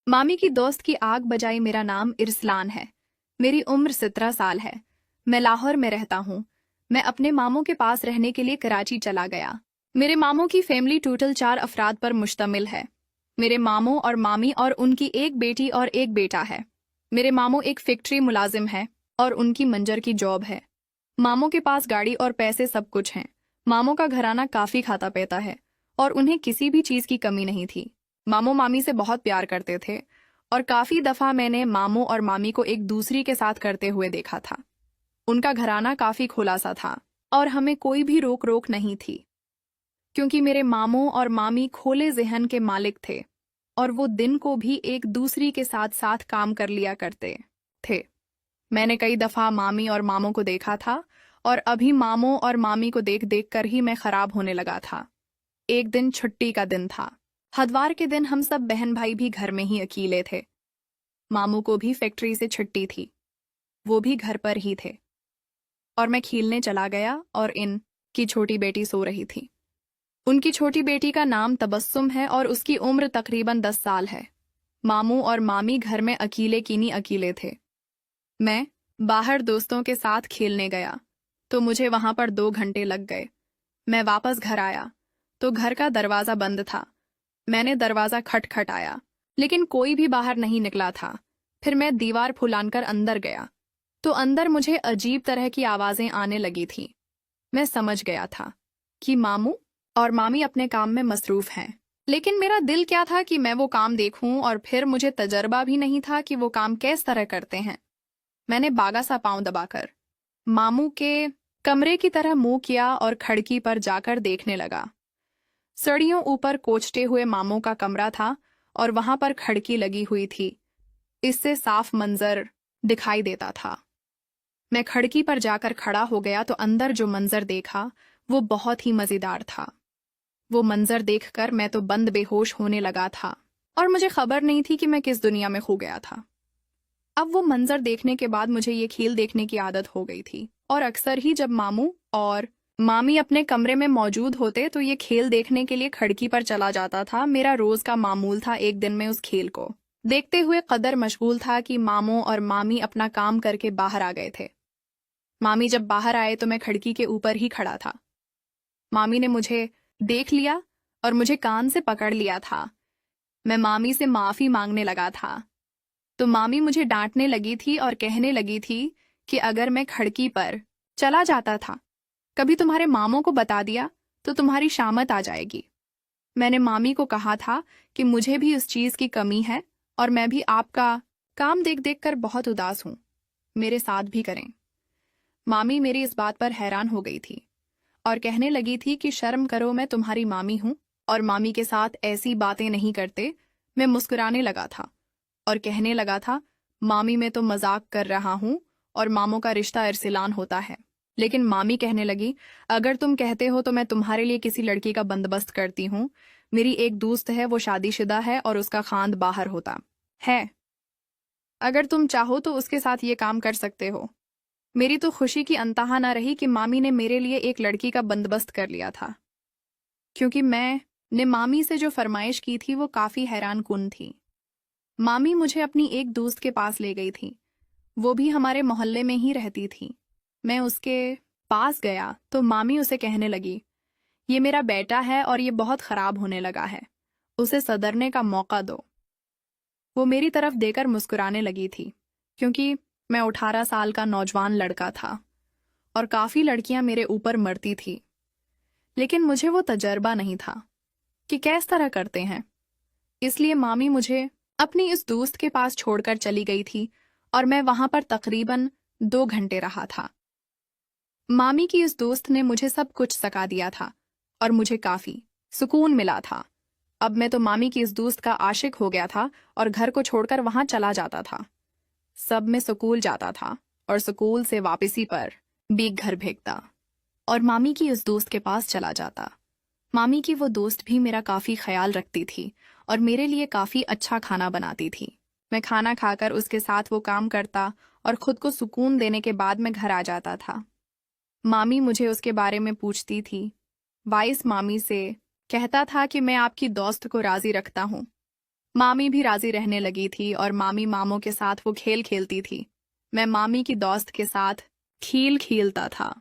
मामी की दोस्त की आग बजाई। मेरा नाम इरसलान है। मेरी उम्र 17 साल है। मैं लाहौर में रहता हूँ। मैं अपने मामों के पास रहने के लिए कराची चला गया। मेरे मामों की फैमिली टोटल 4 अफराद पर मुश्तमिल है। मेरे मामों और मामी और उनकी एक बेटी और एक बेटा है। मेरे मामों एक फैक्ट्री मुलाजिम है और उनकी मंजर की जॉब है। मामों के पास गाड़ी और पैसे सब कुछ हैं। मामों का घराना काफी खाता पीता है और उन्हें किसी भी चीज की कमी नहीं थी। मामू मामी से बहुत प्यार करते थे और काफी दफा मैंने मामू और मामी को एक दूसरी के साथ करते हुए देखा था। उनका घराना काफी खुला सा था और हमें कोई भी रोक रोक नहीं थी, क्योंकि मेरे मामू और मामी खोले जहन के मालिक थे और वो दिन को भी एक दूसरी के साथ साथ काम कर लिया करते थे। मैंने कई दफा मामी और मामू को देखा था और अभी मामू और मामी को देख देख कर ही मैं खराब होने लगा था। एक दिन छुट्टी का दिन था। हदवार के दिन हम सब बहन भाई भी घर में ही अकेले थे। मामू को भी फैक्ट्री से छुट्टी थी, वो भी घर पर ही थे और मैं खेलने चला गया और इन की छोटी बेटी सो रही थी। उनकी छोटी बेटी का नाम तबस्सुम है और उसकी उम्र तकरीबन 10 साल है। मामू और मामी घर में अकेले थे। मैं बाहर दोस्तों के साथ खेलने गया तो मुझे वहां पर 2 घंटे लग गए। मैं वापस घर आया तो घर का दरवाजा बंद था। मैंने दरवाजा खटखटाया लेकिन कोई भी बाहर नहीं निकला था। फिर मैं दीवार फुलानकर अंदर गया तो अंदर मुझे अजीब तरह की आवाजें आने लगी थीं। मैं समझ गया था कि मामू और मामी अपने काम में मसरूफ हैं, लेकिन मेरा दिल क्या था कि मैं वो काम देखूं और फिर मुझे तजर्बा भी नहीं था कि वो काम किस तरह करते हैं। मैंने बागा सा पांव दबाकर मामू के कमरे की तरह मुंह किया और खिड़की पर जाकर देखने लगा। सड़ियों ऊपर कोचते हुए मामू का कमरा था और वहां पर खिड़की लगी हुई थी। इससे साफ मंजर दिखाई देता था। मैं खिड़की पर जाकर खड़ा हो गया तो अंदर जो मंजर देखा वो बहुत ही मजेदार था। वो मंजर देखकर मैं तो बंद बेहोश होने लगा था और मुझे खबर नहीं थी कि मैं किस दुनिया में खो गया था। अब वो मंजर देखने के बाद मुझे ये खेल देखने की आदत हो गई थी और अक्सर ही जब मामू और मामी अपने कमरे में मौजूद होते तो ये खेल देखने के लिए खिड़की पर चला जाता था। मेरा रोज का मामूल था एक दिन में उस खेल को देखते हुए कदर मशगूल था कि मामू और मामी अपना काम करके बाहर आ गए थे। मामी जब बाहर आए तो मैं खिड़की के ऊपर ही खड़ा था। मामी ने मुझे देख लिया और मुझे कान से पकड़ लिया था। मैं मामी से माफी मांगने लगा था तो मामी मुझे डांटने लगी थी और कहने लगी थी कि अगर मैं खिड़की पर चला जाता था, कभी तुम्हारे मामों को बता दिया तो तुम्हारी शामत आ जाएगी। मैंने मामी को कहा था कि मुझे भी उस चीज की कमी है और मैं भी आपका काम देख देख कर बहुत उदास हूं, मेरे साथ भी करें। मामी मेरी इस बात पर हैरान हो गई थी और कहने लगी थी कि शर्म करो, मैं तुम्हारी मामी हूं और मामी के साथ ऐसी बातें नहीं करते। मैं मुस्कुराने लगा था और कहने लगा था, मामी मैं तो मजाक कर रहा हूं और मामों का रिश्ता इरसिलान होता है। लेकिन मामी कहने लगी, अगर तुम कहते हो तो मैं तुम्हारे लिए किसी लड़की का बंदोबस्त करती हूँ। मेरी एक दोस्त है, वो शादीशुदा है और उसका खानद बाहर होता है। अगर तुम चाहो तो उसके साथ ये काम कर सकते हो। मेरी तो खुशी की अंतहा न रही कि मामी ने मेरे लिए एक लड़की का बंदोबस्त कर लिया था, क्योंकि मैंने मामी से जो फरमाइश की थी वो काफी हैरान कुन थी। मामी मुझे अपनी एक दोस्त के पास ले गई थी, वो भी हमारे मोहल्ले में ही रहती थी। मैं उसके पास गया तो मामी उसे कहने लगी, ये मेरा बेटा है और ये बहुत खराब होने लगा है, उसे सदरने का मौका दो। वो मेरी तरफ देकर मुस्कुराने लगी थी, क्योंकि मैं 18 साल का नौजवान लड़का था और काफी लड़कियां मेरे ऊपर मरती थी, लेकिन मुझे वो तजर्बा नहीं था कि किस तरह करते हैं। इसलिए मामी मुझे अपनी इस दोस्त के पास छोड़कर चली गई थी और मैं वहां पर तकरीबन 2 घंटे रहा था। मामी की इस दोस्त ने मुझे सब कुछ सिखा दिया था और मुझे काफी सुकून मिला था। अब मैं तो मामी की इस दोस्त का आशिक हो गया था और घर को छोड़कर वहां चला जाता था। सब में स्कूल जाता था और स्कूल से वापसी पर भी घर भेजता और मामी की उस दोस्त के पास चला जाता। मामी की वो दोस्त भी मेरा काफी ख्याल रखती थी और मेरे लिए काफी अच्छा खाना बनाती थी। मैं खाना खाकर उसके साथ वो काम करता और खुद को सुकून देने के बाद मैं घर आ जाता था। मामी मुझे उसके बारे में पूछती थी। वाइस मामी से कहता था कि मैं आपकी दोस्त को राजी रखता हूँ मामी भी राजी रहने लगी थी और मामी मामों के साथ वो खेल खेलती थी। मैं मामी की दोस्त के साथ खेल खेलता था।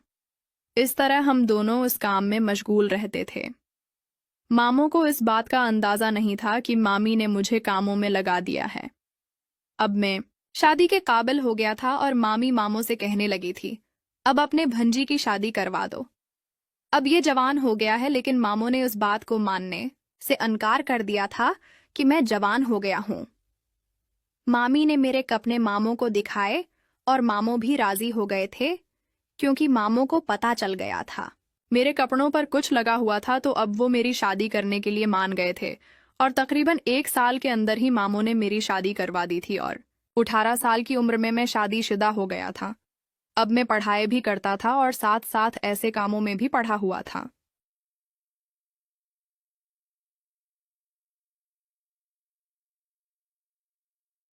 इस तरह हम दोनों उस काम में मशगूल रहते थे। मामों को इस बात का अंदाजा नहीं था कि मामी ने मुझे कामों में लगा दिया है। अब मैं शादी के काबिल हो गया था और मामी मामों से कहने लगी थी, अब अपने भंजी की शादी करवा दो। अब ये जवान हो गया है, लेकिन मामों ने उस बात को मानने से इनकार कर दिया था कि मैं जवान हो गया हूं। मामी ने मेरे कपड़े मामों को दिखाए और मामों भी राजी हो गए थे, क्योंकि मामों को पता चल गया था मेरे कपड़ों पर कुछ लगा हुआ था, तो अब वो मेरी शादी करने के लिए मान गए थे। और तकरीबन 1 साल के अंदर ही मामों ने मेरी शादी करवा दी थी और 18 साल की उम्र में मैं शादीशुदा हो गया था। अब मैं पढ़ाई भी करता था और साथ साथ ऐसे कामों में भी पढ़ा हुआ था।